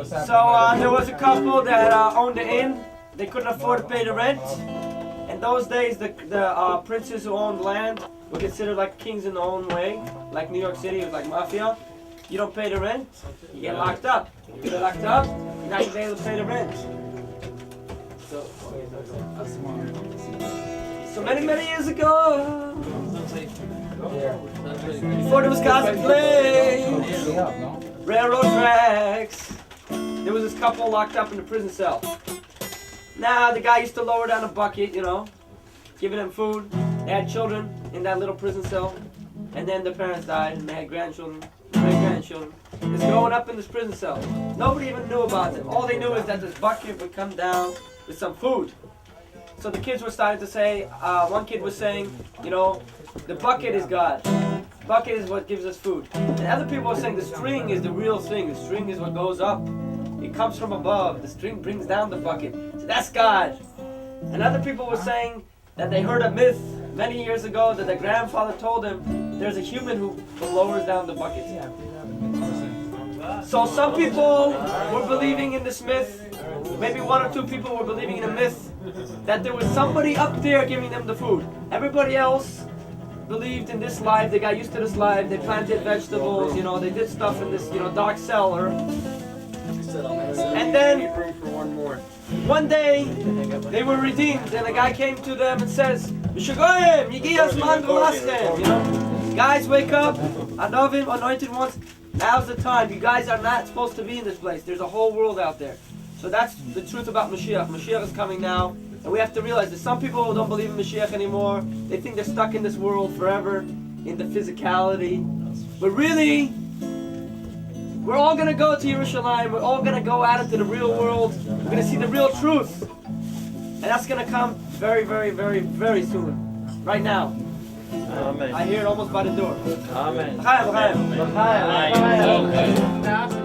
So there was a couple that owned the inn. They couldn't afford to pay the rent. In those days, the princes who owned land were considered like kings in their own way. Like New York City, it was like mafia. You don't pay the rent, you get locked up. You get locked up, you're not able to pay the rent. So many years ago, before there was cars and planes, railroad tracks, there was this couple locked up in the prison cell. Now the guy used to lower down a bucket, you know, giving them food. They had children in that little prison cell, and then the parents died, and they had grandchildren, great-grandchildren. Just growing up in this prison cell. Nobody even knew about them. All they knew is that this bucket would come down with some food. So the kids were starting to say, one kid was saying, you know, the bucket is God. The bucket is what gives us food. And other people were saying the string is the real thing. The string is what goes up. It comes from above. The string brings down the bucket. So that's God. And other people were saying that they heard a myth many years ago that their grandfather told them there's a human who lowers down the bucket. So some people were believing in this myth. Maybe one or two people were believing in a myth that there was somebody up there giving them the food. Everybody else believed in this life. They got used to this life. They planted vegetables. You know, they did stuff in this, you know, dark cellar. And then one day they were redeemed, and a guy came to them and says, "Mishagoyim, Yigias Mangulastem." You know, guys, wake up. Anovim, anointed ones. Now's the time. You guys are not supposed to be in this place. There's a whole world out there. So that's the truth about Moshiach. Moshiach is coming now, and we have to realize that some people don't believe in Moshiach anymore. They think they're stuck in this world forever, in the physicality. But really, we're all going to go to Yerushalayim. We're all going to go out into the real world. We're going to see the real truth. And that's going to come very, very, very, very soon. Right now. Amen. I hear it almost by the door. Amen. Chaim, Chaim. Chaim.